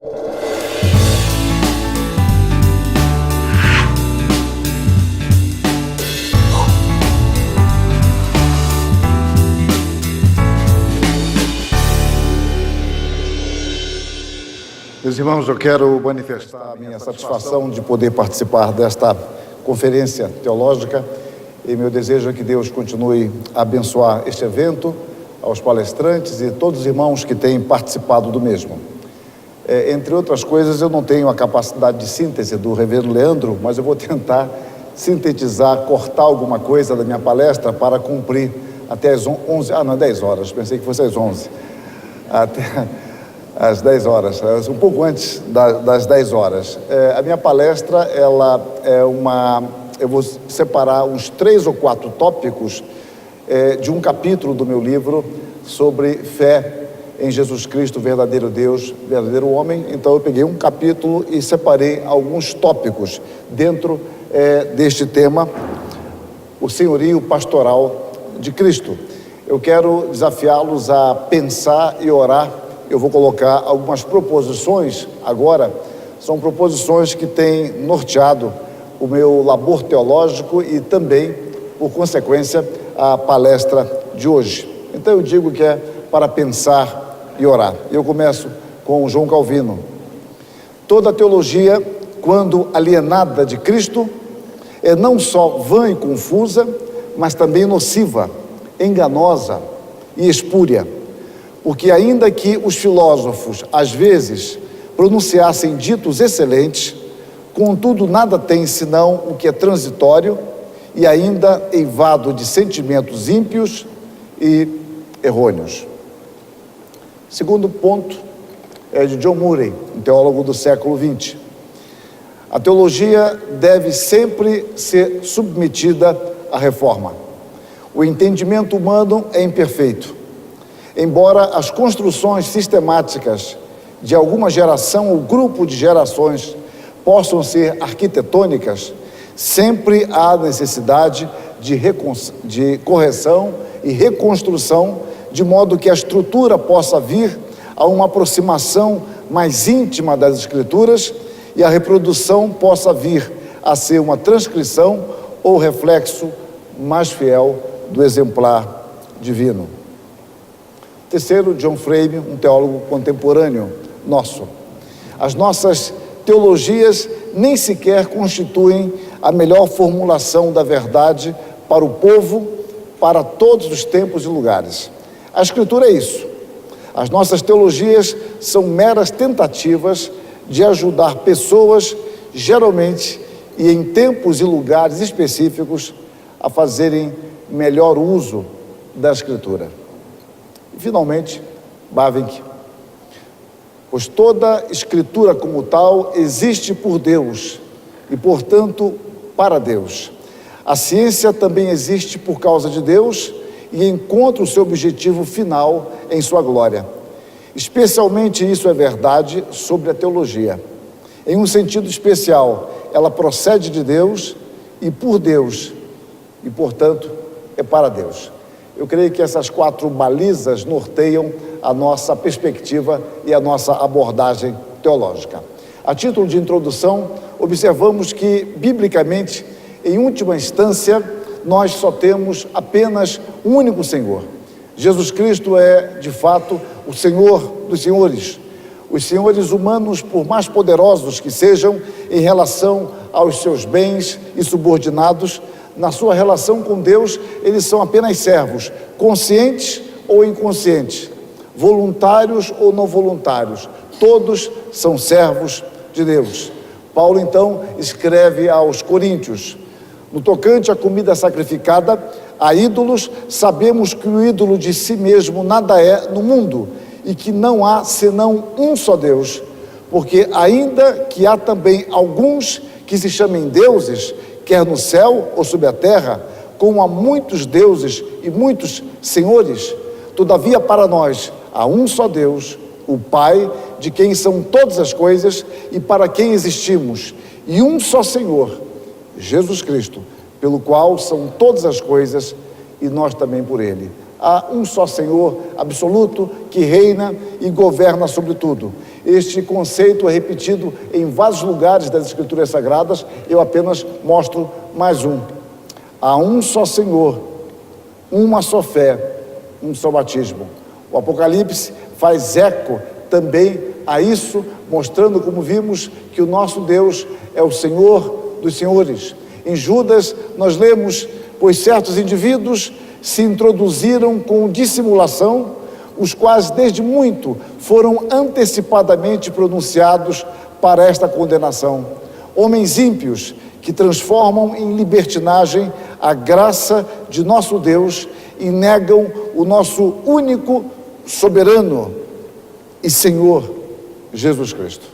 Meus irmãos, eu quero manifestar a minha satisfação de poder participar desta conferência teológica e meu desejo é que Deus continue a abençoar este evento, aos palestrantes e todos os irmãos que têm participado do mesmo. Entre outras coisas, eu não tenho a capacidade de síntese do reverendo Leandro, mas eu vou tentar sintetizar, cortar alguma coisa da minha palestra para cumprir até as 10 horas, pensei que fosse às 11, até às 10 horas, um pouco antes das 10 horas. A minha palestra, ela é eu vou separar uns 3 ou 4 tópicos de um capítulo do meu livro sobre fé em Jesus Cristo, verdadeiro Deus, verdadeiro homem. Então eu peguei um capítulo e separei alguns tópicos dentro deste tema, o senhorio pastoral de Cristo. Eu quero desafiá-los a pensar e orar. Eu vou colocar algumas proposições agora, são proposições que têm norteado o meu labor teológico e também, por consequência, a palestra de hoje. Então eu digo que é para pensar e orar. Eu começo com João Calvino. Toda teologia, quando alienada de Cristo, é não só vã e confusa, mas também nociva, enganosa e espúria. Porque ainda que os filósofos, às vezes, pronunciassem ditos excelentes, contudo nada tem senão o que é transitório e ainda eivado de sentimentos ímpios e errôneos. Segundo ponto é de John Murray, um teólogo do século XX. A teologia deve sempre ser submetida à reforma. O entendimento humano é imperfeito. Embora as construções sistemáticas de alguma geração ou grupo de gerações possam ser arquitetônicas, sempre há necessidade de correção e reconstrução, de modo que a estrutura possa vir a uma aproximação mais íntima das Escrituras e a reprodução possa vir a ser uma transcrição ou reflexo mais fiel do exemplar divino. Terceiro, John Frame, um teólogo contemporâneo nosso. As nossas teologias nem sequer constituem a melhor formulação da verdade para o povo, para todos os tempos e lugares. A Escritura é isso. As nossas teologias são meras tentativas de ajudar pessoas, geralmente e em tempos e lugares específicos, a fazerem melhor uso da Escritura. E, finalmente, Bavinck. Pois toda Escritura como tal existe por Deus e, portanto, para Deus. A ciência também existe por causa de Deus e encontra o seu objetivo final em sua glória. Especialmente isso é verdade sobre a teologia. Em um sentido especial, ela procede de Deus e por Deus e, portanto, é para Deus. Eu creio que essas 4 balizas norteiam a nossa perspectiva e a nossa abordagem teológica. A título de introdução, observamos que, biblicamente, em última instância, nós só temos apenas um único Senhor. Jesus Cristo é, de fato, o Senhor dos senhores. Os senhores humanos, por mais poderosos que sejam em relação aos seus bens e subordinados, na sua relação com Deus, eles são apenas servos, conscientes ou inconscientes, voluntários ou não voluntários, todos são servos de Deus. Paulo, então, escreve aos Coríntios: no tocante à comida sacrificada a ídolos, sabemos que o ídolo de si mesmo nada é no mundo, e que não há senão um só Deus, porque ainda que há também alguns que se chamem deuses, quer no céu ou sob a terra, como há muitos deuses e muitos senhores, todavia para nós há um só Deus, o Pai, de quem são todas as coisas e para quem existimos, e um só Senhor, Jesus Cristo, pelo qual são todas as coisas e nós também por Ele. Há um só Senhor absoluto que reina e governa sobre tudo. Este conceito é repetido em vários lugares das Escrituras Sagradas, eu apenas mostro mais um. Há um só Senhor, uma só fé, um só batismo. O Apocalipse faz eco também a isso, mostrando, como vimos, que o nosso Deus é o Senhor dos senhores. Em Judas nós lemos: pois certos indivíduos se introduziram com dissimulação, os quais desde muito foram antecipadamente pronunciados para esta condenação. Homens ímpios que transformam em libertinagem a graça de nosso Deus e negam o nosso único soberano e Senhor Jesus Cristo.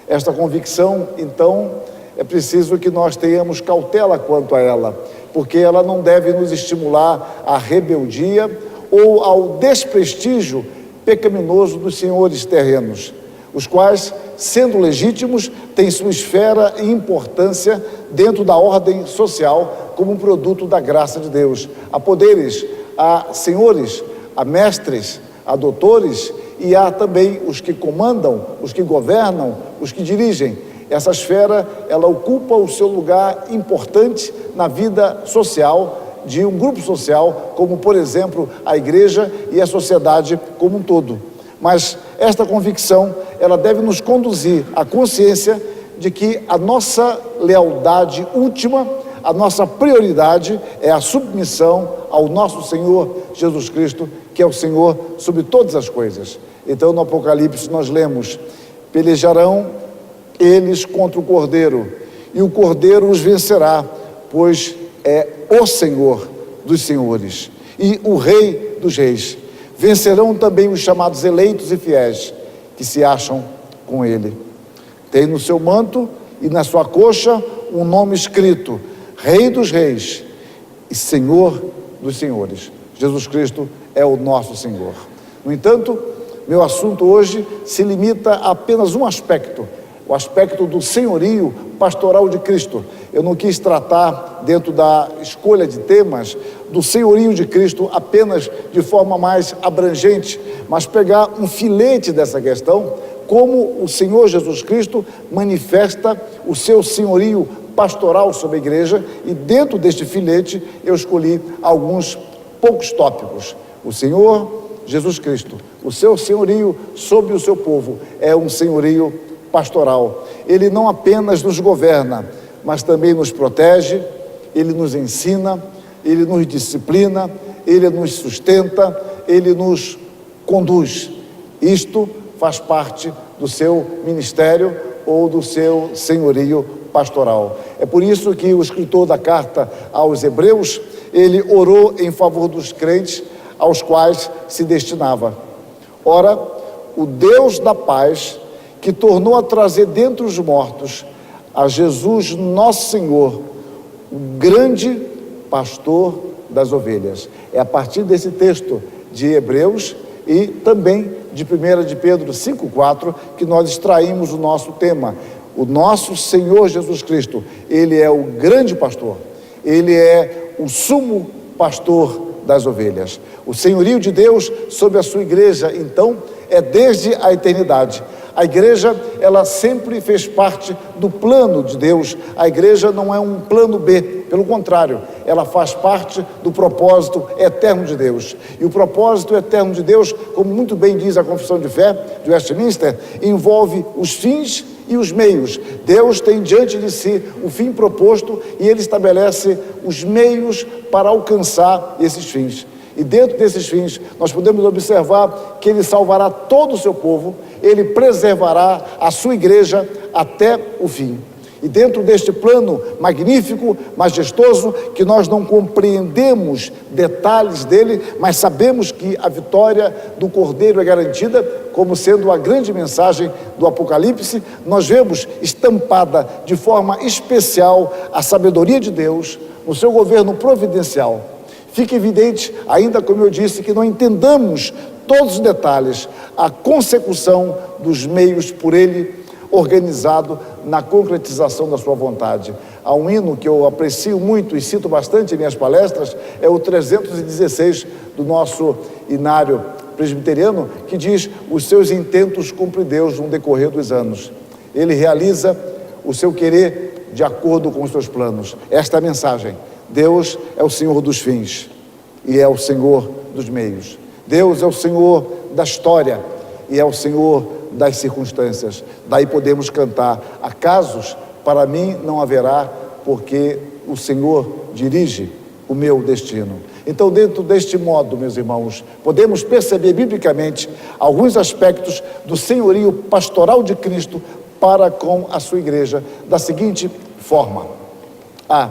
Esta convicção, então, é preciso que nós tenhamos cautela quanto a ela, porque ela não deve nos estimular à rebeldia ou ao desprestígio pecaminoso dos senhores terrenos, os quais, sendo legítimos, têm sua esfera e importância dentro da ordem social como um produto da graça de Deus. Há poderes, há senhores, há mestres, há doutores e há também os que comandam, os que governam, os que dirigem. Essa esfera, ela ocupa o seu lugar importante na vida social de um grupo social, como, por exemplo, a igreja e a sociedade como um todo. Mas esta convicção, ela deve nos conduzir à consciência de que a nossa lealdade última, a nossa prioridade é a submissão ao nosso Senhor Jesus Cristo, que é o Senhor sobre todas as coisas. Então, no Apocalipse nós lemos: pelejarão eles contra o Cordeiro, e o Cordeiro os vencerá, pois é o Senhor dos senhores e o Rei dos reis. Vencerão também os chamados eleitos e fiéis, que se acham com ele. Tem no seu manto e na sua coxa um nome escrito: Rei dos reis e Senhor dos senhores. Jesus Cristo é o nosso Senhor. No entanto, meu assunto hoje se limita a apenas um aspecto, o aspecto do senhorio pastoral de Cristo. Eu não quis tratar, dentro da escolha de temas, do senhorio de Cristo apenas de forma mais abrangente, mas pegar um filete dessa questão, como o Senhor Jesus Cristo manifesta o seu senhorio pastoral sobre a igreja, e dentro deste filete eu escolhi alguns poucos tópicos. O Senhor Jesus Cristo, o seu senhorio sobre o seu povo, é um senhorio pastoral. Ele não apenas nos governa, mas também nos protege, ele nos ensina, ele nos disciplina, ele nos sustenta, ele nos conduz. Isto faz parte do seu ministério ou do seu senhorio pastoral. É por isso que o escritor da carta aos Hebreus, ele orou em favor dos crentes aos quais se destinava. Ora, o Deus da paz, que tornou a trazer dentre os mortos a Jesus nosso Senhor, o grande pastor das ovelhas. É a partir desse texto de Hebreus e também de 1 de Pedro 5,4 que nós extraímos o nosso tema. O nosso Senhor Jesus Cristo, ele é o grande pastor, ele é o sumo pastor das ovelhas. O senhorio de Deus sobre a sua igreja, então, é desde a eternidade. A igreja, ela sempre fez parte do plano de Deus. A igreja não é um plano B, pelo contrário, ela faz parte do propósito eterno de Deus. E o propósito eterno de Deus, como muito bem diz a Confissão de Fé de Westminster, envolve os fins e os meios. Deus tem diante de si o fim proposto e ele estabelece os meios para alcançar esses fins. E dentro desses fins, nós podemos observar que ele salvará todo o seu povo, ele preservará a sua igreja até o fim. E dentro deste plano magnífico, majestoso, que nós não compreendemos detalhes dele, mas sabemos que a vitória do Cordeiro é garantida, como sendo a grande mensagem do Apocalipse, nós vemos estampada de forma especial a sabedoria de Deus no seu governo providencial. Fica evidente, ainda como eu disse, que não entendamos todos os detalhes, a consecução dos meios por ele organizado na concretização da sua vontade. Há um hino que eu aprecio muito e cito bastante em minhas palestras, é o 316 do nosso hinário presbiteriano que diz: os seus intentos cumpre Deus no decorrer dos anos. Ele realiza o seu querer de acordo com os seus planos. Esta é a mensagem. Deus é o Senhor dos fins e é o Senhor dos meios. Deus é o Senhor da história e é o Senhor das circunstâncias. Daí podemos cantar: acasos para mim não haverá, porque o Senhor dirige o meu destino. Então, dentro deste modo, meus irmãos, podemos perceber biblicamente alguns aspectos do senhorio pastoral de Cristo para com a sua igreja, da seguinte forma: A.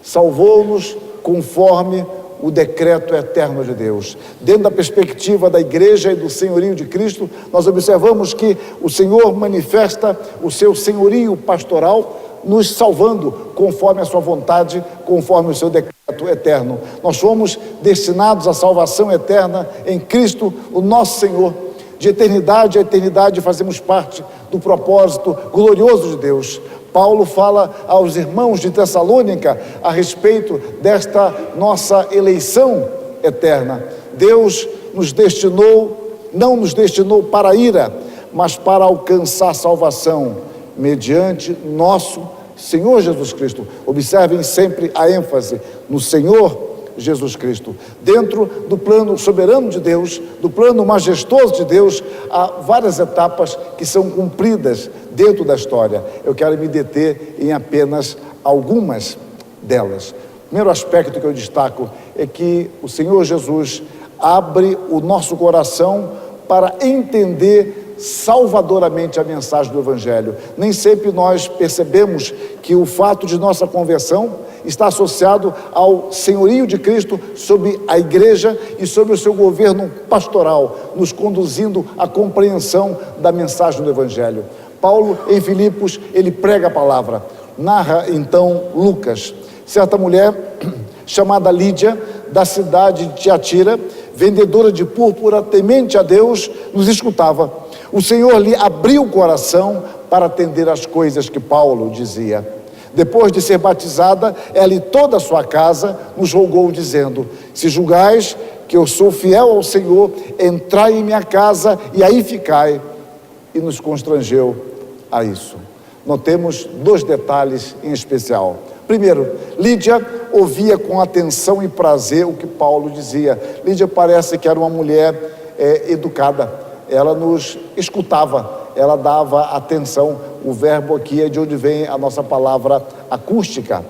Salvou-nos conforme o decreto eterno de Deus. Dentro da perspectiva da igreja e do senhorio de Cristo, nós observamos que o Senhor manifesta o seu senhorio pastoral, nos salvando conforme a sua vontade, conforme o seu decreto eterno. Nós fomos destinados à salvação eterna em Cristo, o nosso Senhor. De eternidade a eternidade fazemos parte do propósito glorioso de Deus. Paulo fala aos irmãos de Tessalônica a respeito desta nossa eleição eterna. Deus nos destinou, não nos destinou para a ira, mas para alcançar salvação mediante nosso Senhor Jesus Cristo. Observem sempre a ênfase no Senhor Jesus Cristo. Dentro do plano soberano de Deus, do plano majestoso de Deus, há várias etapas que são cumpridas dentro da história. Eu quero me deter em apenas algumas delas. O primeiro aspecto que eu destaco é que o Senhor Jesus abre o nosso coração para entender salvadoramente a mensagem do Evangelho. Nem sempre nós percebemos que o fato de nossa conversão está associado ao senhorio de Cristo sobre a igreja e sobre o seu governo pastoral, nos conduzindo à compreensão da mensagem do Evangelho. Paulo, em Filipos, ele prega a palavra. Narra então Lucas: certa mulher chamada Lídia, da cidade de Tiatira, vendedora de púrpura, temente a Deus, nos escutava. O Senhor lhe abriu o coração para atender às coisas que Paulo dizia. Depois de ser batizada, ela e toda a sua casa nos rogou, dizendo: se julgais que eu sou fiel ao Senhor, entrai em minha casa e aí ficai. E nos constrangeu a isso. Notemos dois detalhes em especial. Primeiro, Lídia ouvia com atenção e prazer o que Paulo dizia. Lídia parece que era uma mulher educada. Ela nos escutava, ela dava atenção. O verbo aqui é de onde vem a nossa palavra acústica.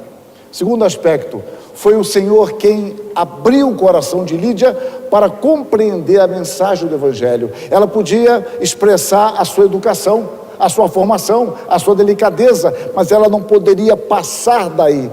Segundo aspecto, foi o Senhor quem abriu o coração de Lídia para compreender a mensagem do Evangelho. Ela podia expressar a sua educação, a sua formação, a sua delicadeza, mas ela não poderia passar daí,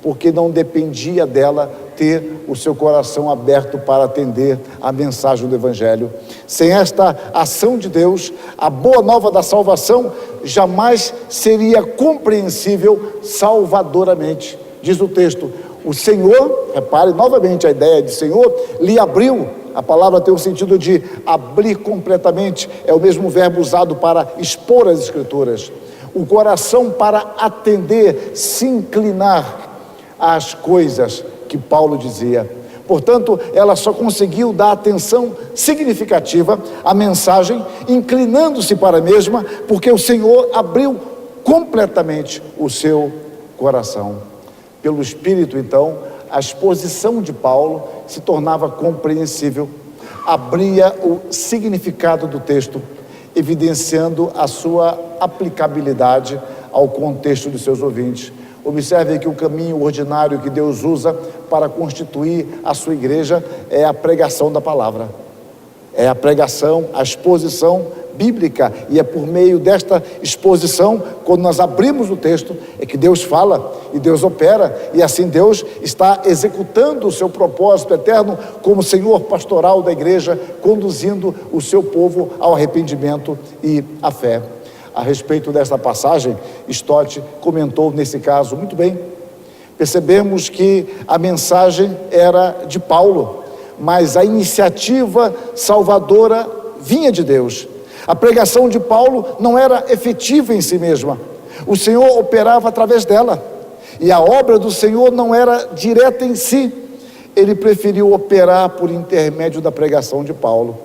porque não dependia dela ter o seu coração aberto para atender a mensagem do Evangelho. Sem esta ação de Deus, a boa nova da salvação jamais seria compreensível salvadoramente. Diz o texto: o Senhor, repare novamente a ideia de Senhor, lhe abriu. A palavra tem o sentido de abrir completamente, é o mesmo verbo usado para expor as Escrituras. O coração para atender, se inclinar às coisas que Paulo dizia. Portanto, ela só conseguiu dar atenção significativa à mensagem, inclinando-se para a mesma, porque o Senhor abriu completamente o seu coração. Pelo Espírito, então, a exposição de Paulo se tornava compreensível, abria o significado do texto, evidenciando a sua aplicabilidade ao contexto de seus ouvintes. Observe que o caminho ordinário que Deus usa para constituir a sua igreja é a pregação da palavra. É a pregação, a exposição bíblica, e é por meio desta exposição, quando nós abrimos o texto, é que Deus fala e Deus opera, e assim Deus está executando o seu propósito eterno como Senhor pastoral da igreja, conduzindo o seu povo ao arrependimento e à fé. A respeito desta passagem, Stott comentou nesse caso muito bem. Percebemos que a mensagem era de Paulo, mas a iniciativa salvadora vinha de Deus. A pregação de Paulo não era efetiva em si mesma. O Senhor operava através dela. E a obra do Senhor não era direta em si. ele preferiu operar por intermédio da pregação de Paulo.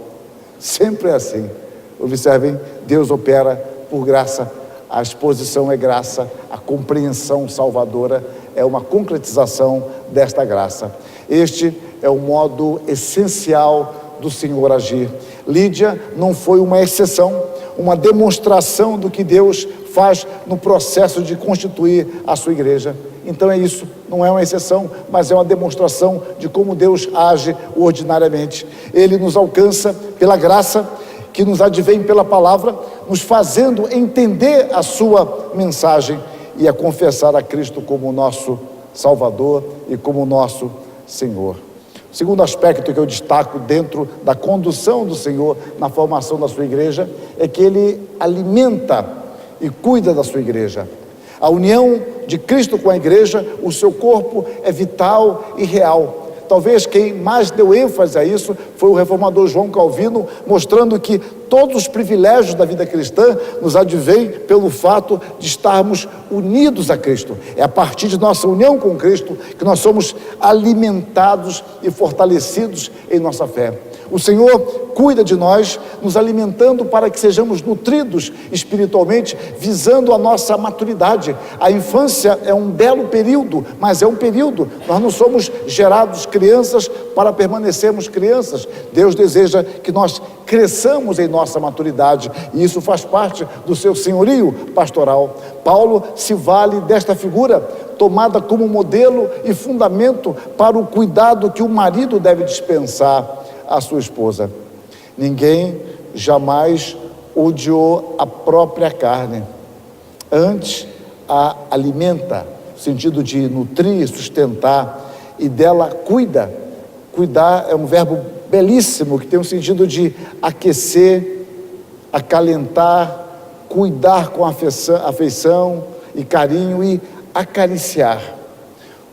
Sempre é assim. Observem, Deus opera por graça, a exposição é graça, a compreensão salvadora é uma concretização desta graça. Este é o modo essencial do Senhor agir. Lídia não foi uma exceção, uma demonstração do que Deus faz no processo de constituir a sua igreja. Então é isso, não é uma exceção, mas é uma demonstração de como Deus age ordinariamente. Ele nos alcança pela graça que nos advém pela palavra, nos fazendo entender a sua mensagem e a confessar a Cristo como nosso Salvador e como nosso Senhor. O segundo aspecto que eu destaco dentro da condução do Senhor na formação da sua igreja é que Ele alimenta e cuida da sua igreja. A união de Cristo com a igreja, o seu corpo é vital e real. Talvez quem mais deu ênfase a isso foi o reformador João Calvino, mostrando que todos os privilégios da vida cristã nos advêm pelo fato de estarmos unidos a Cristo. É a partir de nossa união com Cristo que nós somos alimentados e fortalecidos em nossa fé. O Senhor cuida de nós, nos alimentando para que sejamos nutridos espiritualmente, visando a nossa maturidade. A infância é um belo período, mas é um período. Nós não somos gerados crianças para permanecermos crianças. Deus deseja que nós cresçamos em nossa maturidade, e isso faz parte do seu senhorio pastoral. Paulo se vale desta figura, tomada como modelo e fundamento para o cuidado que o marido deve dispensar à sua esposa. Ninguém jamais odiou a própria carne, antes a alimenta, no sentido de nutrir, sustentar, e dela cuida. Cuidar é um verbo belíssimo, que tem o sentido de aquecer, acalentar, cuidar com afeição e carinho e acariciar,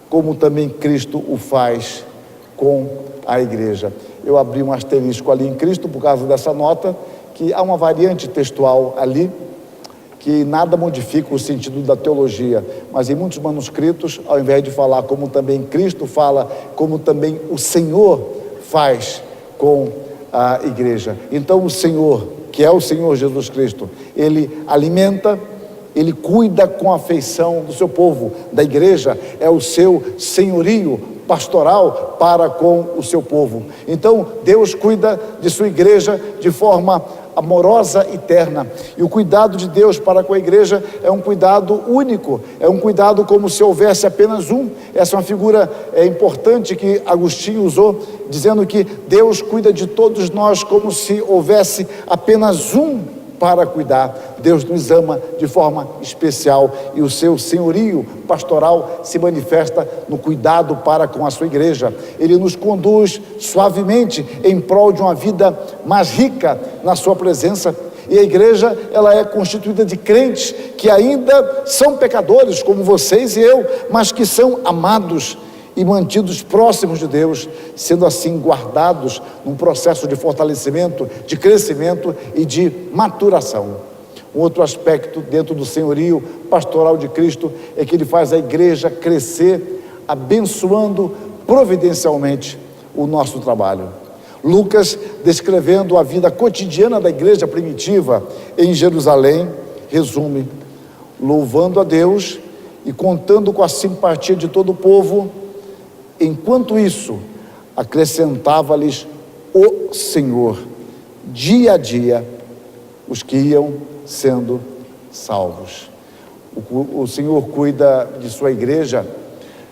como também Cristo o faz com a igreja. Eu abri um asterisco ali em Cristo por causa dessa nota, que há uma variante textual ali, que nada modifica o sentido da teologia, mas em muitos manuscritos, ao invés de falar como também Cristo fala, como também o Senhor faz com a igreja. Então o Senhor, que é o Senhor Jesus Cristo, Ele alimenta, Ele cuida com afeição do seu povo, da igreja, é o seu senhorio pastoral para com o seu povo. Então Deus cuida de sua igreja de forma amorosa e terna, e o cuidado de Deus para com a igreja é um cuidado único, é um cuidado como se houvesse apenas um. Essa é uma figura importante que Agostinho usou, dizendo que Deus cuida de todos nós como se houvesse apenas um para cuidar. Deus nos ama de forma especial, e o seu senhorio pastoral se manifesta no cuidado para com a sua igreja. Ele nos conduz suavemente em prol de uma vida mais rica na sua presença. E a igreja, ela é constituída de crentes que ainda são pecadores, como vocês e eu, mas que são amados e mantidos próximos de Deus, sendo assim guardados num processo de fortalecimento, de crescimento e de maturação. Um outro aspecto dentro do senhorio pastoral de Cristo é que Ele faz a igreja crescer, abençoando providencialmente o nosso trabalho. Lucas, descrevendo a vida cotidiana da igreja primitiva em Jerusalém, resume: louvando a Deus e contando com a simpatia de todo o povo. Enquanto isso, acrescentava-lhes o Senhor, dia a dia, os que iam sendo salvos. O Senhor cuida de sua igreja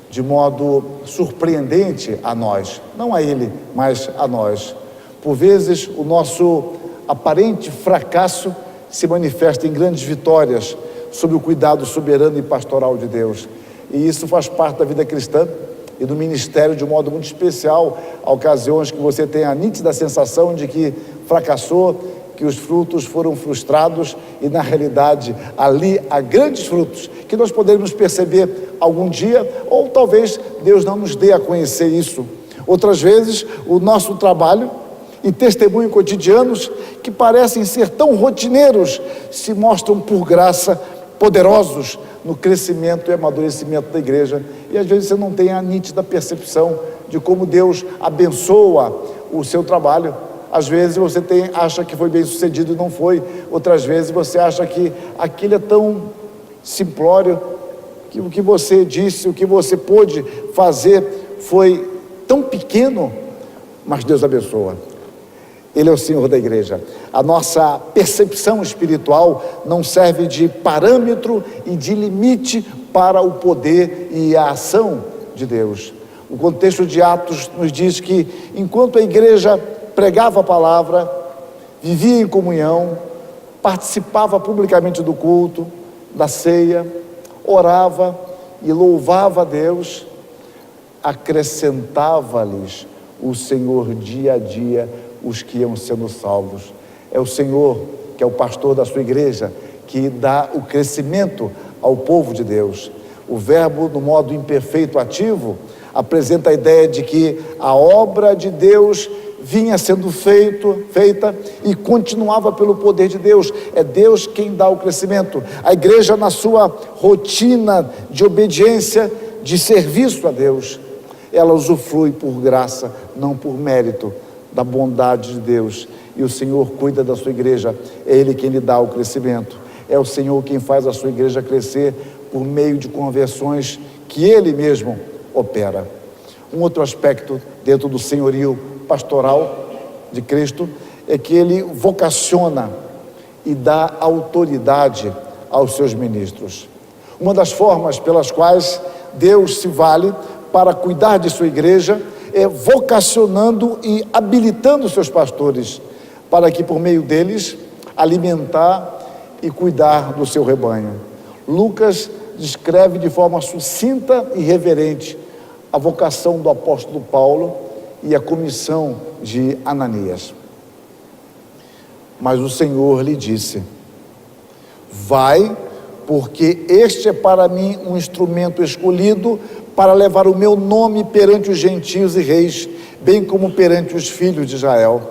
de modo surpreendente a nós, não a Ele, mas a nós. Por vezes, o nosso aparente fracasso se manifesta em grandes vitórias sob o cuidado soberano e pastoral de Deus. E isso faz parte da vida cristã e do ministério de um modo muito especial. Há ocasiões que você tem a nítida sensação de que fracassou, que os frutos foram frustrados, e na realidade ali há grandes frutos que nós poderemos perceber algum dia, ou talvez Deus não nos dê a conhecer isso. Outras vezes o nosso trabalho e testemunho cotidianos, que parecem ser tão rotineiros, se mostram por graça poderosos no crescimento e amadurecimento da igreja, e às vezes você não tem a nítida percepção de como Deus abençoa o seu trabalho. Às vezes você acha que foi bem sucedido e não foi. Outras vezes você acha que aquilo é tão simplório, que o que você disse, o que você pôde fazer foi tão pequeno, mas Deus abençoa. Ele é o Senhor da igreja. A nossa percepção espiritual não serve de parâmetro e de limite para o poder e a ação de Deus. O contexto de Atos nos diz que enquanto a igreja pregava a palavra, vivia em comunhão, participava publicamente do culto, da ceia, orava e louvava a Deus, acrescentava-lhes o Senhor dia a dia os que iam sendo salvos. É o Senhor, que é o pastor da sua igreja, que dá o crescimento ao povo de Deus. O verbo, no modo imperfeito ativo, apresenta a ideia de que a obra de Deus vinha sendo feita e continuava pelo poder de Deus. É Deus quem dá o crescimento. A igreja, na sua rotina de obediência, de serviço a Deus, ela usufrui por graça, não por mérito, da bondade de Deus. E o Senhor cuida da sua igreja, é Ele quem lhe dá o crescimento. É o Senhor quem faz a sua igreja crescer por meio de conversões que Ele mesmo opera. Um outro aspecto dentro do senhorio pastoral de Cristo é que Ele vocaciona e dá autoridade aos seus ministros. Uma das formas pelas quais Deus se vale para cuidar de sua igreja é vocacionando e habilitando seus pastores para que por meio deles alimentar e cuidar do seu rebanho. Lucas descreve de forma sucinta e reverente a vocação do apóstolo Paulo e a comissão de Ananias. Mas o Senhor lhe disse: vai, porque este é para mim um instrumento escolhido para levar o meu nome perante os gentios e reis, bem como perante os filhos de Israel.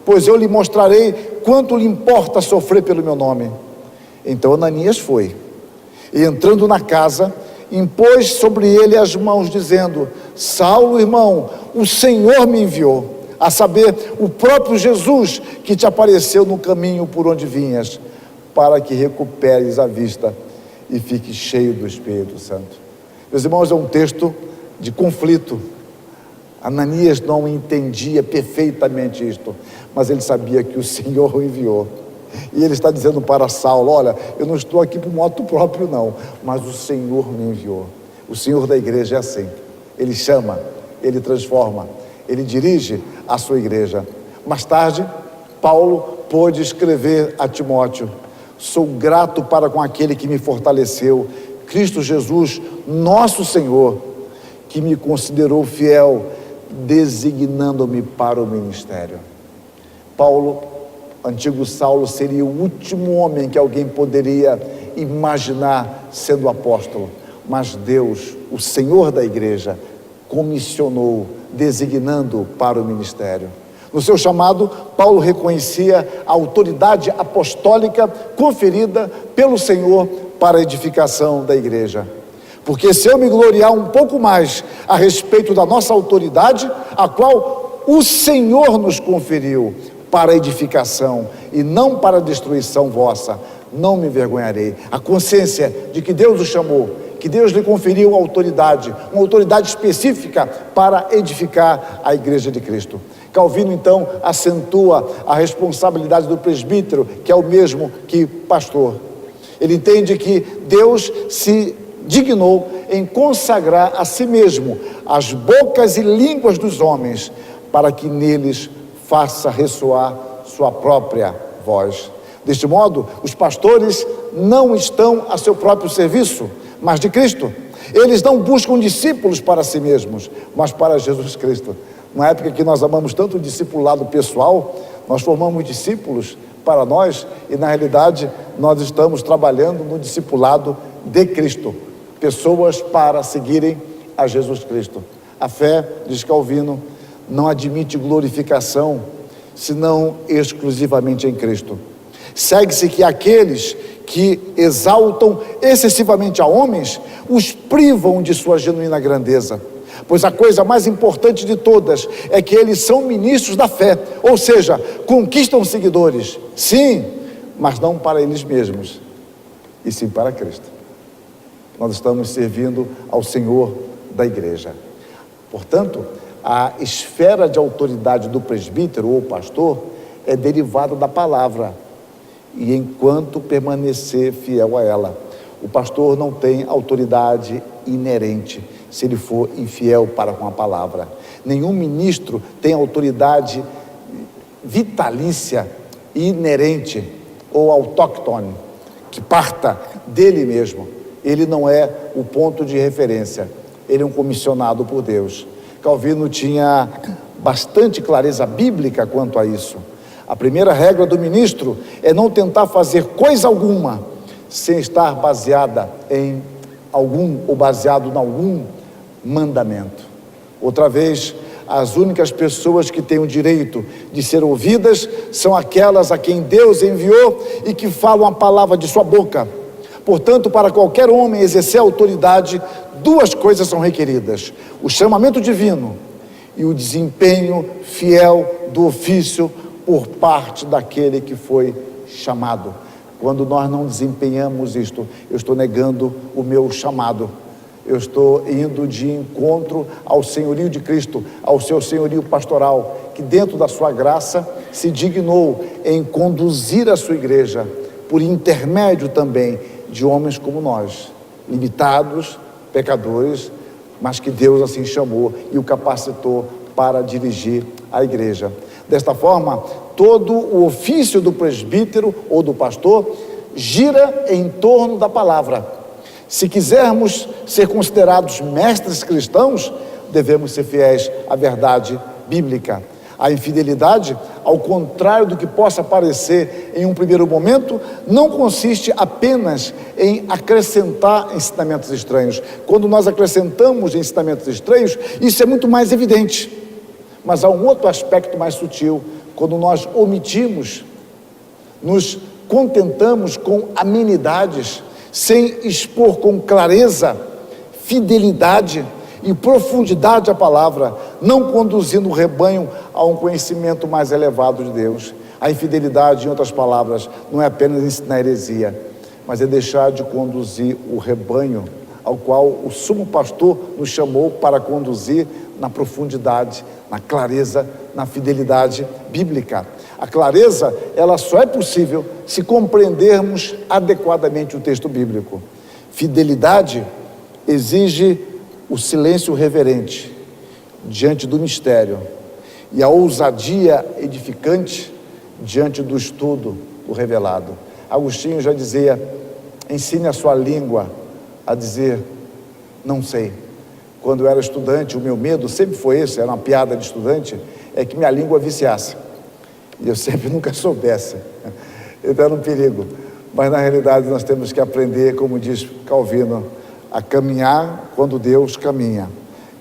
Pois eu lhe mostrarei quanto lhe importa sofrer pelo meu nome. Então Ananias foi, e entrando na casa, impôs sobre ele as mãos, dizendo: Saulo, irmão, o Senhor me enviou, a saber, o próprio Jesus que te apareceu no caminho por onde vinhas, para que recuperes a vista e fiques cheio do Espírito Santo. Meus irmãos, é um texto de conflito. Ananias não entendia perfeitamente isto, mas ele sabia que o Senhor o enviou. E ele está dizendo para Saulo: olha, eu não estou aqui por moto próprio não, mas o Senhor me enviou. O Senhor da igreja é assim, Ele chama, Ele transforma, Ele dirige a sua igreja. Mais tarde, Paulo pôde escrever a Timóteo: sou grato para com aquele que me fortaleceu, Cristo Jesus, nosso Senhor, que me considerou fiel, designando-me para o ministério. Paulo, antigo Saulo, seria o último homem que alguém poderia imaginar sendo apóstolo, mas Deus, o Senhor da igreja, comissionou, designando para o ministério. No seu chamado, Paulo reconhecia a autoridade apostólica conferida pelo Senhor para a edificação da igreja. Porque se eu me gloriar um pouco mais a respeito da nossa autoridade, a qual o Senhor nos conferiu para a edificação e não para a destruição vossa, não me envergonharei. A consciência de que Deus o chamou, que Deus lhe conferiu uma autoridade específica para edificar a igreja de Cristo. Calvino, então, acentua a responsabilidade do presbítero, que é o mesmo que pastor. Ele entende que Deus se dignou em consagrar a si mesmo as bocas e línguas dos homens, para que neles faça ressoar sua própria voz. Deste modo, os pastores não estão a seu próprio serviço, mas de Cristo. Eles não buscam discípulos para si mesmos, mas para Jesus Cristo. Na época que nós amamos tanto o discipulado pessoal, nós formamos discípulos para nós, e na realidade nós estamos trabalhando no discipulado de Cristo, pessoas para seguirem a Jesus Cristo. A fé, diz Calvino, não admite glorificação, senão exclusivamente em Cristo. Segue-se que aqueles que exaltam excessivamente a homens, os privam de sua genuína grandeza. pois a coisa mais importante de todas é que eles são ministros da fé, ou seja, conquistam seguidores, sim, mas não para eles mesmos, e sim para Cristo. Nós estamos servindo ao Senhor da igreja. Portanto, a esfera de autoridade do presbítero ou pastor é derivada da palavra, e enquanto permanecer fiel a ela, o pastor não tem autoridade inerente se ele for infiel para com a palavra. Nenhum ministro tem autoridade vitalícia, inerente ou autóctone, que parta dele mesmo. Ele não é o ponto de referência, ele é um comissionado por Deus. Calvino tinha bastante clareza bíblica quanto a isso. A primeira regra do ministro é não tentar fazer coisa alguma sem estar baseada em algum ou baseado em algum mandamento. Outra vez, as únicas pessoas que têm o direito de ser ouvidas são aquelas a quem Deus enviou e que falam a palavra de sua boca. Portanto, para qualquer homem exercer autoridade, duas coisas são requeridas: o chamamento divino e o desempenho fiel do ofício por parte daquele que foi chamado. Quando nós não desempenhamos isto, eu estou negando o meu chamado. Eu estou indo de encontro ao senhorio de Cristo, ao seu senhorio pastoral, que dentro da sua graça se dignou em conduzir a sua igreja, por intermédio também de homens como nós, limitados, pecadores, mas que Deus assim chamou e o capacitou para dirigir a igreja. Desta forma, todo o ofício do presbítero ou do pastor gira em torno da palavra. Se quisermos ser considerados mestres cristãos, devemos ser fiéis à verdade bíblica. A infidelidade, ao contrário do que possa parecer em um primeiro momento, não consiste apenas em acrescentar ensinamentos estranhos. Quando nós acrescentamos ensinamentos estranhos, isso é muito mais evidente. Mas há um outro aspecto mais sutil: quando nós omitimos, nos contentamos com amenidades, sem expor com clareza, fidelidade e profundidade a palavra, não conduzindo o rebanho a um conhecimento mais elevado de Deus. A infidelidade, em outras palavras, não é apenas ensinar heresia, mas é deixar de conduzir o rebanho ao qual o sumo pastor nos chamou para conduzir na profundidade, na clareza, na fidelidade bíblica. A clareza, ela só é possível se compreendermos adequadamente o texto bíblico. Fidelidade exige o silêncio reverente diante do mistério e a ousadia edificante diante do estudo do revelado. Agostinho já dizia: ensine a sua língua a dizer não sei. Quando eu era estudante, o meu medo sempre foi esse, era uma piada de estudante, é que minha língua viciasse e eu sempre nunca soubesse. Então era um perigo. Mas na realidade nós temos que aprender, como diz Calvino, a caminhar quando Deus caminha,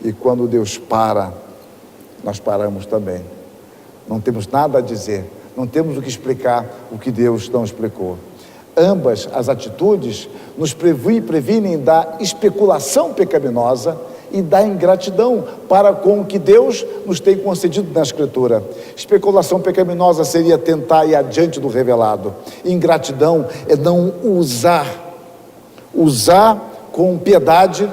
e quando Deus para, nós paramos também. Não temos nada a dizer, não temos o que explicar o que Deus não explicou. Ambas as atitudes nos previnem da especulação pecaminosa e da ingratidão para com o que Deus nos tem concedido na Escritura. Especulação pecaminosa seria tentar ir adiante do revelado. Ingratidão é não usar com piedade,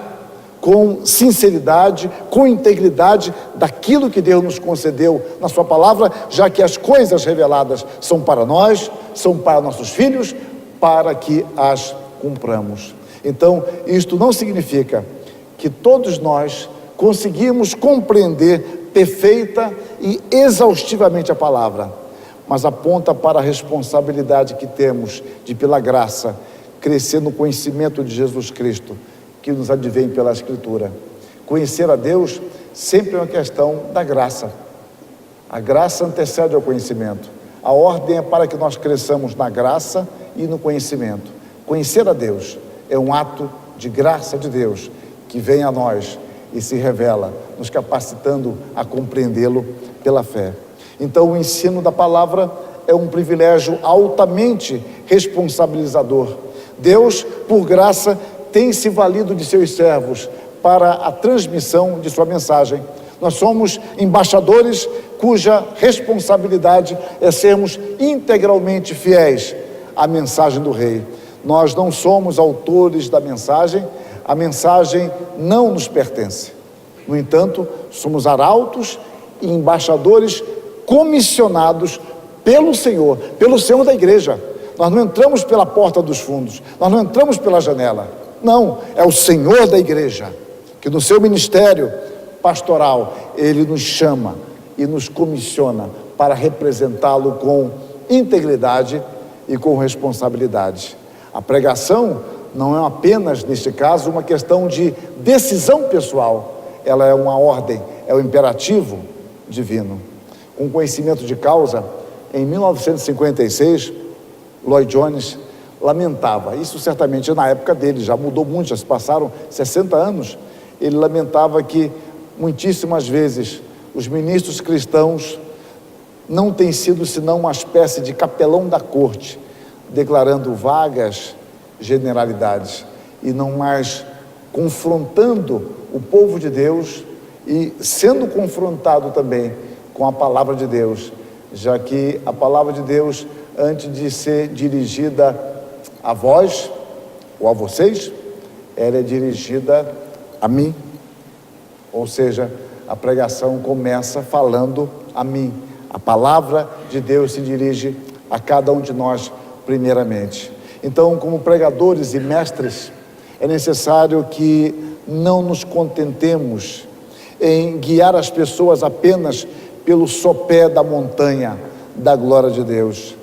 com sinceridade, com integridade daquilo que Deus nos concedeu na sua palavra, já que as coisas reveladas são para nós, são para nossos filhos, para que as cumpramos. Então, isto não significa que todos nós conseguimos compreender perfeita e exaustivamente a palavra, mas aponta para a responsabilidade que temos de, pela graça, crescer no conhecimento de Jesus Cristo, que nos advém pela Escritura. Conhecer a Deus sempre é uma questão da graça. A graça antecede ao conhecimento. A ordem é para que nós cresçamos na graça e no conhecimento. Conhecer a Deus é um ato de graça de Deus, que vem a nós e se revela, nos capacitando a compreendê-lo pela fé. Então, o ensino da palavra é um privilégio altamente responsabilizador. Deus, por graça, tem se valido de seus servos para a transmissão de sua mensagem. Nós somos embaixadores cuja responsabilidade é sermos integralmente fiéis à mensagem do Rei. Nós não somos autores da mensagem, a mensagem não nos pertence. No entanto, somos arautos e embaixadores comissionados pelo Senhor da igreja. Nós não entramos pela porta dos fundos, nós não entramos pela janela. Não, é o Senhor da igreja, que no seu ministério pastoral, Ele nos chama e nos comissiona para representá-lo com integridade e com responsabilidade. A pregação não é apenas, neste caso, uma questão de decisão pessoal, ela é uma ordem, é um imperativo divino. Com conhecimento de causa, em 1956, Lloyd Jones lamentava, isso certamente na época dele, já mudou muito, já se passaram 60 anos, ele lamentava que muitíssimas vezes os ministros cristãos não têm sido senão uma espécie de capelão da corte, declarando vagas generalidades e não mais confrontando o povo de Deus e sendo confrontado também com a palavra de Deus, já que a palavra de Deus, antes de ser dirigida a vós ou a vocês, ela é dirigida a mim. Ou seja, a pregação começa falando a mim. A palavra de Deus se dirige a cada um de nós primeiramente. Então, como pregadores e mestres, é necessário que não nos contentemos em guiar as pessoas apenas pelo sopé da montanha da glória de Deus.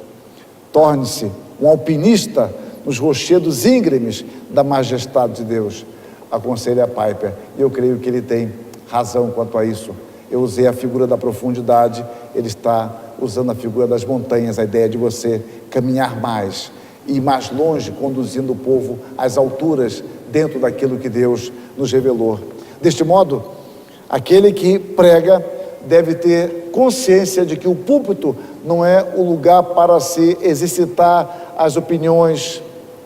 Torne-se um alpinista nos rochedos íngremes da majestade de Deus, aconselha Piper, e eu creio que ele tem razão quanto a isso. Eu usei a figura da profundidade, ele está usando a figura das montanhas, a ideia de você caminhar mais, ir mais longe, conduzindo o povo às alturas, dentro daquilo que Deus nos revelou. Deste modo, aquele que prega deve ter consciência de que o púlpito não é o lugar para se exercitar as opiniões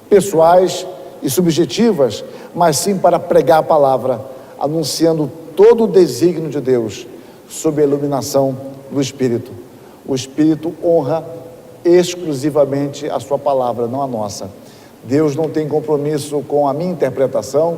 pessoais e subjetivas, mas sim para pregar a palavra, anunciando todo o desígnio de Deus, sob a iluminação do Espírito. O Espírito honra exclusivamente a sua palavra, não a nossa. Deus não tem compromisso com a minha interpretação,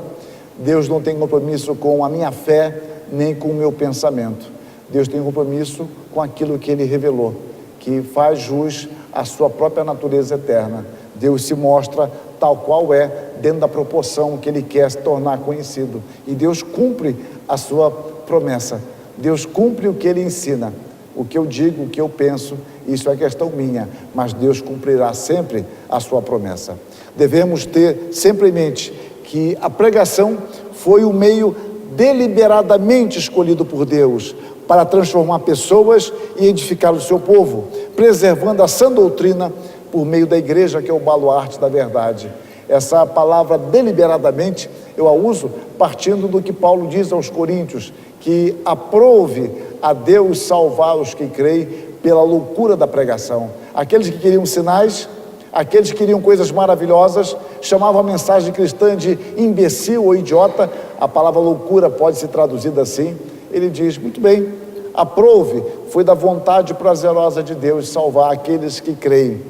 Deus não tem compromisso com a minha fé, nem com o meu pensamento. Deus tem compromisso com aquilo que Ele revelou, que faz jus à sua própria natureza eterna. Deus se mostra tal qual é, dentro da proporção que Ele quer se tornar conhecido. E Deus cumpre a sua promessa. Deus cumpre o que Ele ensina. O que eu digo, o que eu penso, isso é questão minha, mas Deus cumprirá sempre a sua promessa. Devemos ter sempre em mente que a pregação foi o meio deliberadamente escolhido por Deus para transformar pessoas e edificar o seu povo, preservando a sã doutrina por meio da igreja, que é o baluarte da verdade. Essa palavra deliberadamente eu a uso partindo do que Paulo diz aos Coríntios, que aprove a Deus salvar os que creem pela loucura da pregação. Aqueles que queriam sinais, aqueles que queriam coisas maravilhosas, chamavam a mensagem cristã de imbecil ou idiota. A palavra loucura pode ser traduzida assim. Ele diz, muito bem, aprove, foi da vontade prazerosa de Deus salvar aqueles que creem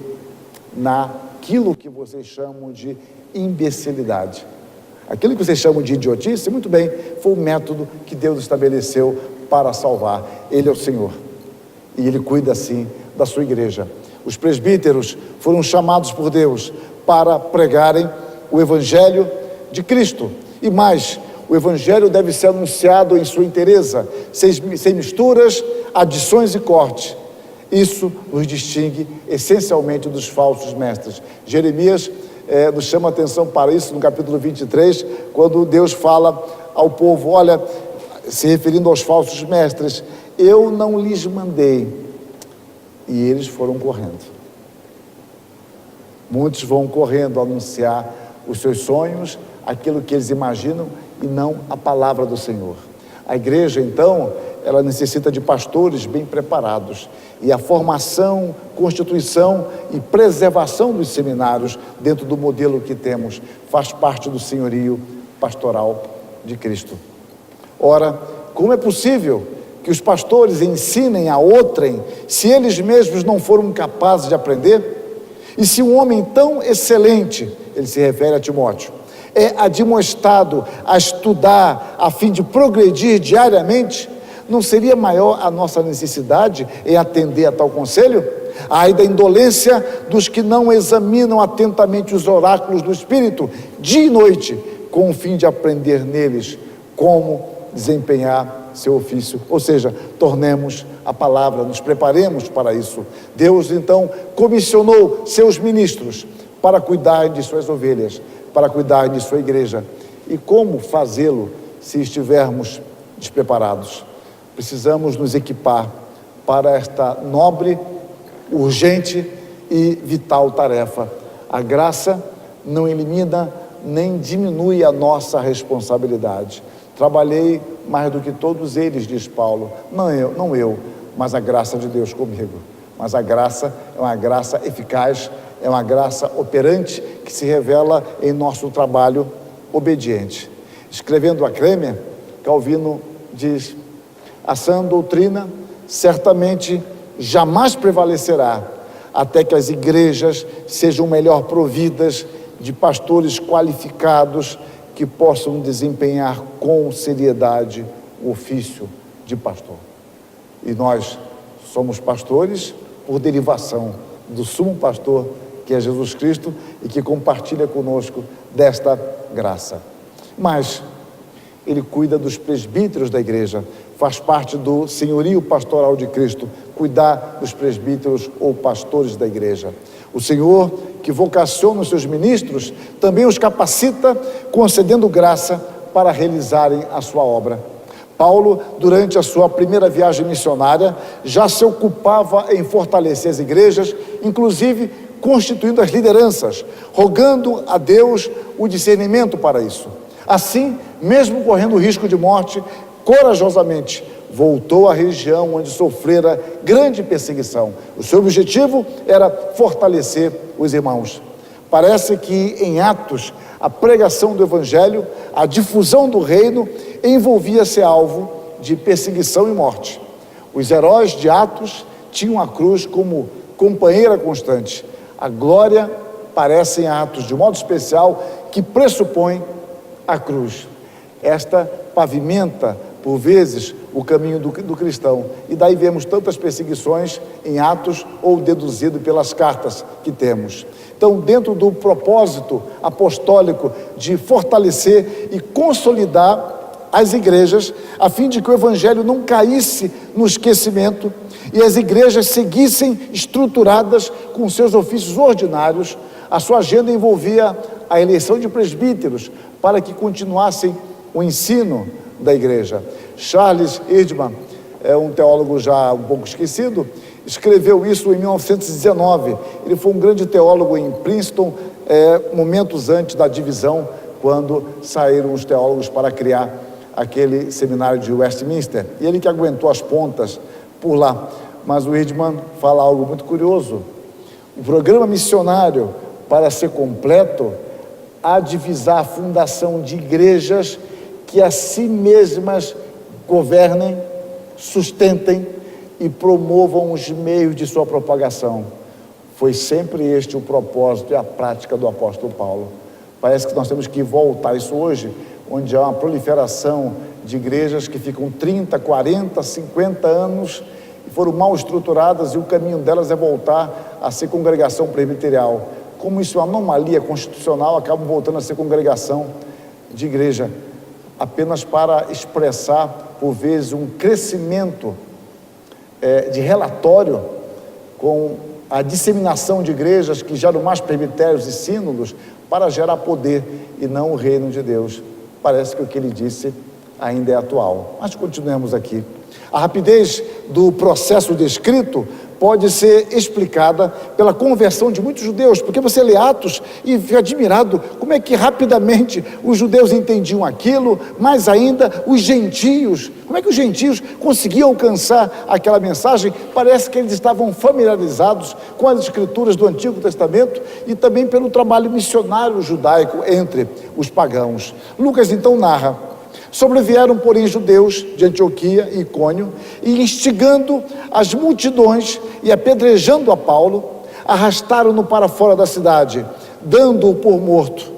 naquilo que vocês chamam de imbecilidade. Aquilo que vocês chamam de idiotice, muito bem, foi o método que Deus estabeleceu para salvar. Ele é o Senhor e Ele cuida assim da sua igreja. Os presbíteros foram chamados por Deus para pregarem o Evangelho de Cristo. E mais, o Evangelho deve ser anunciado em sua inteireza, sem misturas, adições e cortes. Isso nos distingue essencialmente dos falsos mestres. Jeremias nos chama a atenção para isso no capítulo 23, quando Deus fala ao povo, olha, se referindo aos falsos mestres, eu não lhes mandei, e eles foram correndo. Muitos vão correndo a anunciar os seus sonhos, aquilo que eles imaginam, e não a palavra do Senhor. A igreja, então, ela necessita de pastores bem preparados, e a formação, constituição e preservação dos seminários dentro do modelo que temos faz parte do senhorio pastoral de Cristo. Ora, como é possível que os pastores ensinem a outrem, se eles mesmos não foram capazes de aprender? E se um homem tão excelente, ele se refere a Timóteo, é admoestado a estudar a fim de progredir diariamente, não seria maior a nossa necessidade em atender a tal conselho? Ai da indolência dos que não examinam atentamente os oráculos do Espírito, dia e noite, com o fim de aprender neles como desempenhar seu ofício. Ou seja, tornemos a palavra, nos preparemos para isso. Deus então comissionou seus ministros para cuidar de suas ovelhas, para cuidar de sua igreja. E como fazê-lo se estivermos despreparados? Precisamos nos equipar para esta nobre, urgente e vital tarefa. A graça não elimina nem diminui a nossa responsabilidade. Trabalhei mais do que todos eles, diz Paulo. Não eu, mas a graça de Deus comigo. Mas a graça é uma graça eficaz, é uma graça operante que se revela em nosso trabalho obediente. Escrevendo a Crêmia, Calvino diz: a sã doutrina certamente jamais prevalecerá até que as igrejas sejam melhor providas de pastores qualificados que possam desempenhar com seriedade o ofício de pastor. E nós somos pastores por derivação do sumo pastor, que é Jesus Cristo, e que compartilha conosco desta graça. Mas ele cuida dos presbíteros da igreja, faz parte do senhorio pastoral de Cristo, cuidar dos presbíteros ou pastores da igreja. O Senhor, que vocaciona os seus ministros, também os capacita, concedendo graça para realizarem a sua obra. Paulo, durante a sua primeira viagem missionária, já se ocupava em fortalecer as igrejas, inclusive constituindo as lideranças, rogando a Deus o discernimento para isso. Assim, mesmo correndo o risco de morte, corajosamente voltou à região onde sofrera grande perseguição. O seu objetivo era fortalecer os irmãos. Parece que em Atos, a pregação do Evangelho, a difusão do reino, envolvia ser alvo de perseguição e morte. Os heróis de Atos tinham a cruz como companheira constante. A glória parece em Atos, de modo especial, que pressupõe a cruz. Esta pavimenta, por vezes, o caminho do cristão. E daí vemos tantas perseguições em Atos ou deduzido pelas cartas que temos. Então, dentro do propósito apostólico de fortalecer e consolidar as igrejas, a fim de que o Evangelho não caísse no esquecimento e as igrejas seguissem estruturadas com seus ofícios ordinários, a sua agenda envolvia a eleição de presbíteros para que continuassem o ensino da igreja. Charles Erdman, um teólogo já um pouco esquecido, escreveu isso em 1919. Ele foi um grande teólogo em Princeton, momentos antes da divisão, quando saíram os teólogos para criar aquele seminário de Westminster. E ele que aguentou as pontas por lá. Mas o Erdman fala algo muito curioso. O programa missionário, para ser completo, há de visar a fundação de igrejas que a si mesmas governem, sustentem e promovam os meios de sua propagação. Foi sempre este o propósito e a prática do apóstolo Paulo. Parece que nós temos que voltar a isso hoje, onde há uma proliferação de igrejas que ficam 30, 40, 50 anos e foram mal estruturadas, e o caminho delas é voltar a ser congregação presbiterial. Como isso é uma anomalia constitucional, acabam voltando a ser congregação de igreja, apenas para expressar, por vezes, um crescimento de relatório com a disseminação de igrejas que geram mais presbitérios e sínodos para gerar poder e não o reino de Deus. Parece que o que ele disse ainda é atual. Mas continuemos aqui. A rapidez do processo descrito pode ser explicada pela conversão de muitos judeus, porque você lê Atos e fica admirado como é que rapidamente os judeus entendiam aquilo, mais ainda os gentios, como é que os gentios conseguiam alcançar aquela mensagem. Parece que eles estavam familiarizados com as escrituras do Antigo Testamento e também pelo trabalho missionário judaico entre os pagãos. Lucas então narra: Sobrevieram, porém, judeus de Antioquia e Icônio, e instigando as multidões e apedrejando a Paulo, arrastaram-no para fora da cidade, dando-o por morto.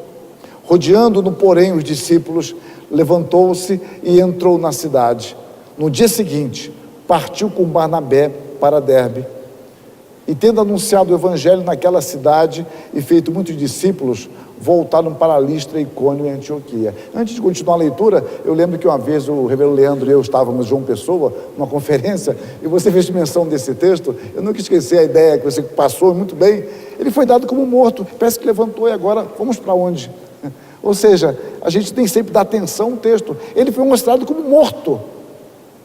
Rodeando-no, porém, os discípulos, levantou-se e entrou na cidade. No dia seguinte, partiu com Barnabé para Derbe. E tendo anunciado o evangelho naquela cidade e feito muitos discípulos, voltaram para Listra, Icônio e Antioquia. Antes de continuar a leitura, eu lembro que uma vez o reverendo Leandro e eu estávamos em João Pessoa, numa conferência, e você fez menção desse texto. Eu nunca esqueci a ideia que você passou muito bem. Ele foi dado como morto, parece que levantou e agora vamos para onde? Ou seja, a gente tem sempre que dar atenção ao texto. Ele foi mostrado como morto.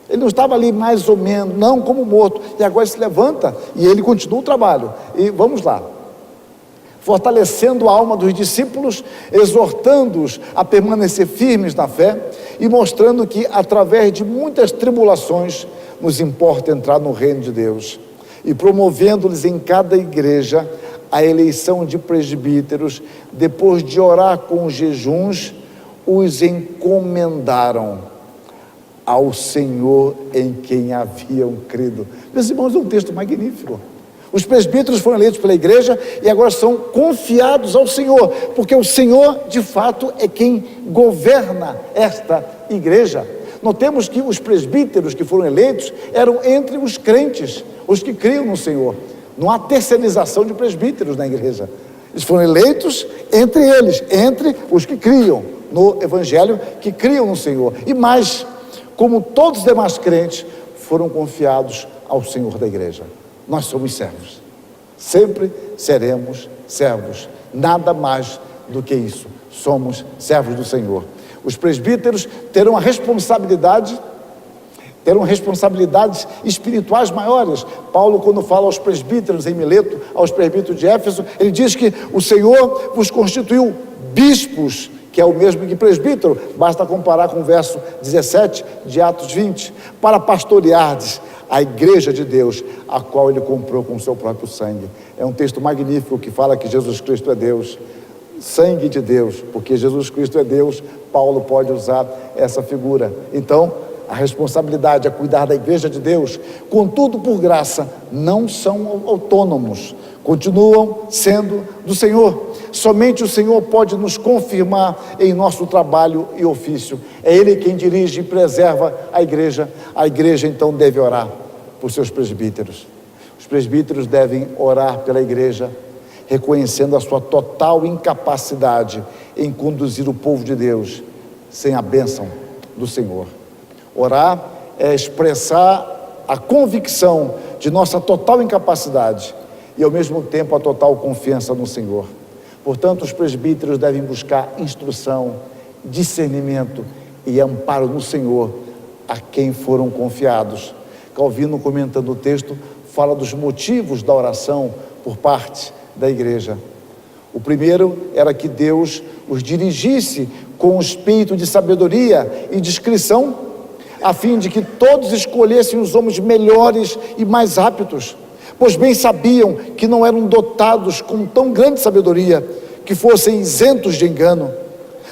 Ele não estava ali mais ou menos, não, como morto. E agora se levanta e ele continua o trabalho. E vamos lá. Fortalecendo a alma dos discípulos, exortando-os a permanecer firmes na fé e mostrando que, através de muitas tribulações, nos importa entrar no reino de Deus. E promovendo-lhes em cada igreja a eleição de presbíteros, depois de orar com jejuns, os encomendaram ao Senhor em quem haviam crido. Meus irmãos, é um texto magnífico. Os presbíteros foram eleitos pela igreja e agora são confiados ao Senhor, porque o Senhor, de fato, é quem governa esta igreja. Notemos que os presbíteros que foram eleitos eram entre os crentes, os que criam no Senhor. Não há terceirização de presbíteros na igreja. Eles foram eleitos entre eles, entre os que criam no Evangelho, que criam no Senhor. E mais, como todos os demais crentes, foram confiados ao Senhor da igreja. Nós somos servos. Sempre seremos servos. Nada mais do que isso. Somos servos do Senhor. Os presbíteros terão responsabilidades espirituais maiores. Paulo, quando fala aos presbíteros em Mileto, aos presbíteros de Éfeso, ele diz que o Senhor vos constituiu bispos, que é o mesmo que presbítero. Basta comparar com o verso 17 de Atos 20, para pastoreardes a igreja de Deus, a qual ele comprou com o seu próprio sangue. É um texto magnífico que fala que Jesus Cristo é Deus, sangue de Deus, porque Jesus Cristo é Deus. Paulo pode usar essa figura. Então, a responsabilidade é cuidar da igreja de Deus. Contudo, por graça, não são autônomos, continuam sendo do Senhor. Somente o Senhor pode nos confirmar em nosso trabalho e ofício. É Ele quem dirige e preserva a igreja. A igreja então deve orar por seus presbíteros. Os presbíteros devem orar pela igreja, reconhecendo a sua total incapacidade em conduzir o povo de Deus sem a bênção do Senhor. Orar é expressar a convicção de nossa total incapacidade e, ao mesmo tempo, a total confiança no Senhor. Portanto, os presbíteros devem buscar instrução, discernimento e amparo no Senhor, a quem foram confiados. Calvino, comentando o texto, fala dos motivos da oração por parte da igreja. O primeiro era que Deus os dirigisse com o espírito de sabedoria e discrição, a fim de que todos escolhessem os homens melhores e mais aptos, pois bem sabiam que não eram dotados com tão grande sabedoria, que fossem isentos de engano,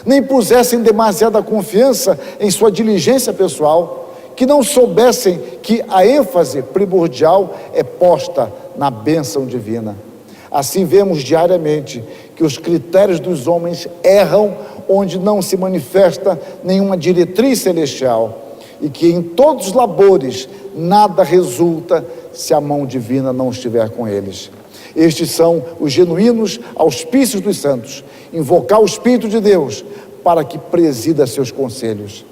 nem pusessem demasiada confiança em sua diligência pessoal, que não soubessem que a ênfase primordial é posta na bênção divina. Assim vemos diariamente que os critérios dos homens erram onde não se manifesta nenhuma diretriz celestial, e que em todos os labores nada resulta se a mão divina não estiver com eles. Estes são os genuínos auspícios dos santos, invocar o Espírito de Deus para que presida seus conselhos.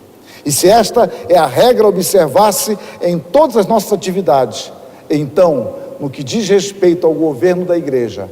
E se esta é a regra a observar-se em todas as nossas atividades, então, no que diz respeito ao governo da igreja,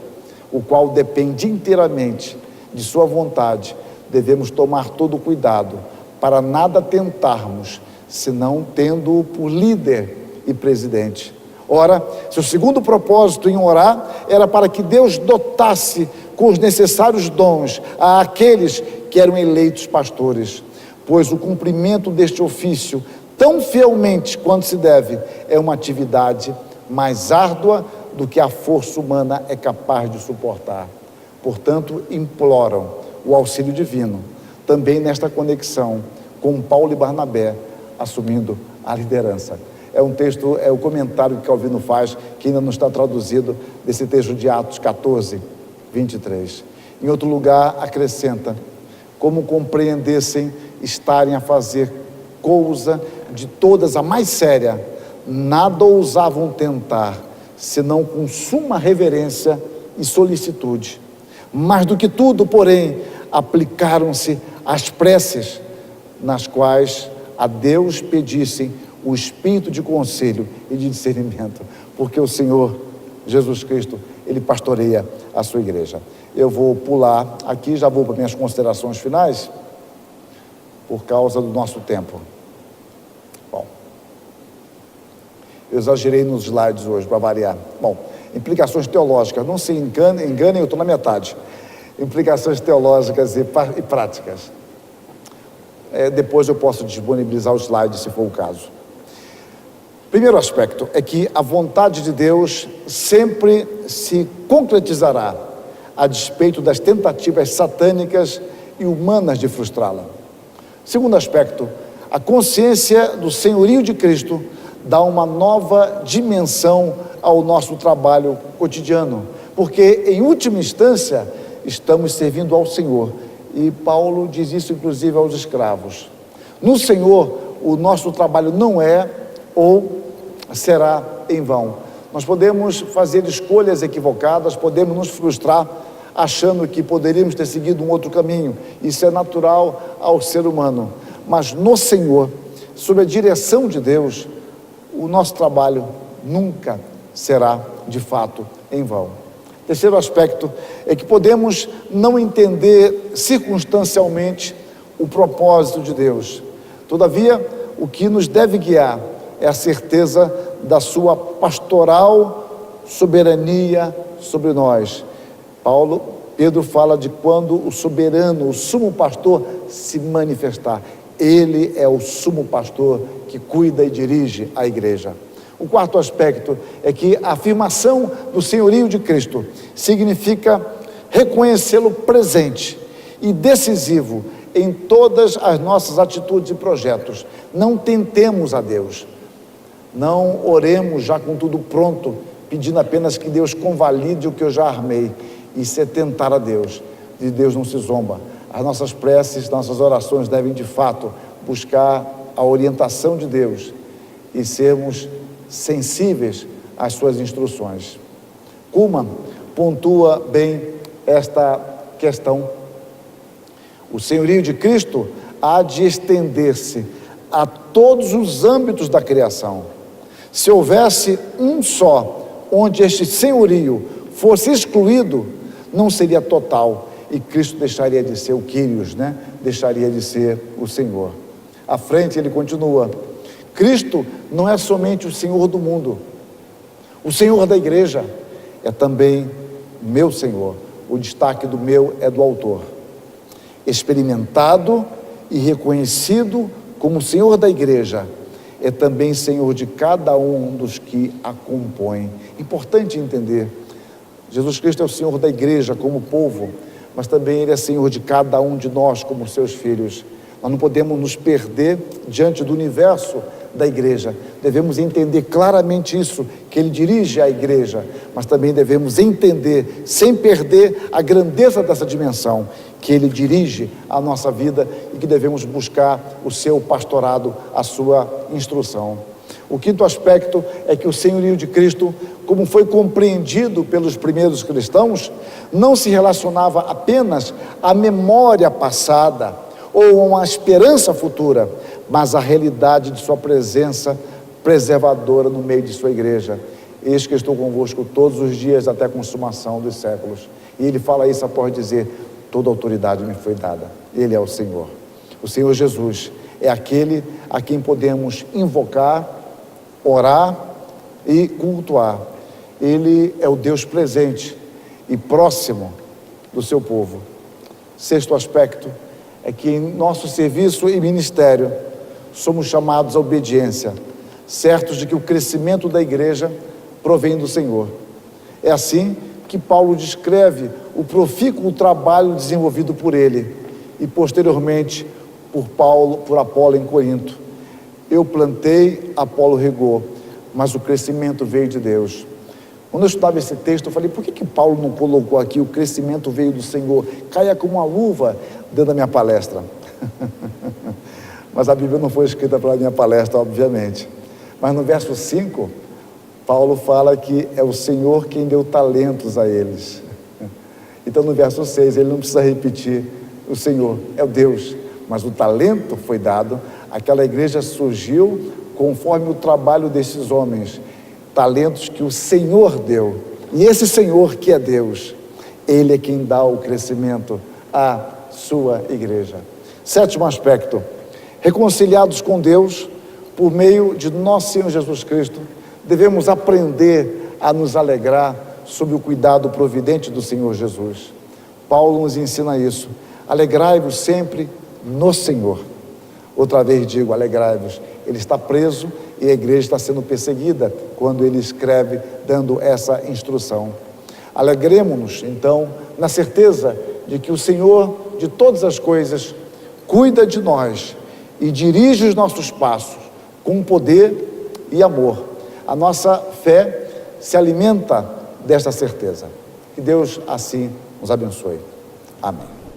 o qual depende inteiramente de sua vontade, devemos tomar todo o cuidado para nada tentarmos, senão tendo-o por líder e presidente. Ora, seu segundo propósito em orar era para que Deus dotasse com os necessários dons àqueles que eram eleitos pastores, pois o cumprimento deste ofício, tão fielmente quanto se deve, é uma atividade mais árdua do que a força humana é capaz de suportar. Portanto, imploram o auxílio divino, também nesta conexão com Paulo e Barnabé assumindo a liderança. É um texto, é o comentário que Calvino faz, que ainda não está traduzido, desse texto de Atos 14, 23. Em outro lugar, acrescenta: como compreendessem estarem a fazer coisa de todas a mais séria, nada ousavam tentar, senão com suma reverência e solicitude. Mais do que tudo, porém, aplicaram-se às preces, nas quais a Deus pedissem o espírito de conselho e de discernimento, porque o Senhor Jesus Cristo, Ele pastoreia a sua igreja. Eu vou pular aqui, já vou para minhas considerações finais, por causa do nosso tempo. Bom, eu exagerei nos slides hoje, para variar. Bom, implicações teológicas, não se enganem, eu estou na metade. Implicações teológicas e práticas. Depois eu posso disponibilizar os slides, se for o caso. Primeiro aspecto é que a vontade de Deus sempre se concretizará a despeito das tentativas satânicas e humanas de frustrá-la. Segundo aspecto, a consciência do senhorio de Cristo dá uma nova dimensão ao nosso trabalho cotidiano, porque, em última instância, estamos servindo ao Senhor. E Paulo diz isso, inclusive, aos escravos. No Senhor, o nosso trabalho não é ou será em vão. Nós podemos fazer escolhas equivocadas, podemos nos frustrar achando que poderíamos ter seguido um outro caminho. Isso é natural ao ser humano. Mas no Senhor, sob a direção de Deus, o nosso trabalho nunca será, de fato, em vão. Terceiro aspecto é que podemos não entender circunstancialmente o propósito de Deus. Todavia, o que nos deve guiar é a certeza da sua pastoral soberania sobre nós. Pedro fala de quando o soberano, o sumo pastor, se manifestar. Ele é o sumo pastor que cuida e dirige a igreja. O quarto aspecto é que a afirmação do senhorio de Cristo significa reconhecê-lo presente e decisivo em todas as nossas atitudes e projetos. Não tentemos a Deus, não oremos já com tudo pronto, pedindo apenas que Deus convalide o que eu já armei. Isso é tentar a Deus. De Deus não se zomba. As nossas preces, nossas orações devem de fato buscar a orientação de Deus e sermos sensíveis às suas instruções. Kuhlman pontua bem esta questão. O senhorio de Cristo há de estender-se a todos os âmbitos da criação. Se houvesse um só onde este senhorio fosse excluído, não seria total e Cristo deixaria de ser o Kyrios, deixaria de ser o Senhor. À frente ele continua: Cristo não é somente o Senhor do mundo, o Senhor da igreja é também meu Senhor. O destaque do meu é do autor. Experimentado e reconhecido como Senhor da igreja, é também Senhor de cada um dos que a compõem. Importante entender, Jesus Cristo é o Senhor da igreja como povo, mas também Ele é Senhor de cada um de nós como seus filhos. Nós não podemos nos perder diante do universo da igreja. Devemos entender claramente isso, que Ele dirige a igreja, mas também devemos entender, sem perder a grandeza dessa dimensão, que Ele dirige a nossa vida e que devemos buscar o seu pastorado, a sua instrução. O quinto aspecto é que o senhorio de Cristo, como foi compreendido pelos primeiros cristãos, não se relacionava apenas à memória passada ou a uma esperança futura, mas à realidade de sua presença preservadora no meio de sua igreja. Eis que estou convosco todos os dias até a consumação dos séculos. E ele fala isso após dizer: toda autoridade me foi dada. Ele é o Senhor. O Senhor Jesus é aquele a quem podemos invocar, orar e cultuar. Ele é o Deus presente e próximo do seu povo. Sexto aspecto é que em nosso serviço e ministério somos chamados à obediência, certos de que o crescimento da igreja provém do Senhor. É assim que Paulo descreve o profícuo trabalho desenvolvido por ele e posteriormente por Paulo, por Apolo em Corinto. Eu plantei, Apolo regou, mas o crescimento veio de Deus. Quando eu estudava esse texto, eu falei, por que Paulo não colocou aqui o crescimento veio do Senhor? Caia como uma luva dentro da minha palestra. Mas a Bíblia não foi escrita para a minha palestra, obviamente. Mas no verso 5, Paulo fala que é o Senhor quem deu talentos a eles. Então no verso 6, ele não precisa repetir, o Senhor é o Deus, mas o talento foi dado, aquela igreja surgiu conforme o trabalho desses homens, talentos que o Senhor deu, e esse Senhor que é Deus, Ele é quem dá o crescimento à sua igreja. Sétimo aspecto, reconciliados com Deus, por meio de nosso Senhor Jesus Cristo, devemos aprender a nos alegrar sob o cuidado providente do Senhor Jesus. Paulo nos ensina isso, alegrai-vos sempre no Senhor. Outra vez digo, alegrai-vos. Ele está preso e a igreja está sendo perseguida quando ele escreve, dando essa instrução. Alegremos-nos, então, na certeza de que o Senhor de todas as coisas cuida de nós e dirige os nossos passos com poder e amor. A nossa fé se alimenta desta certeza. Que Deus assim nos abençoe. Amém.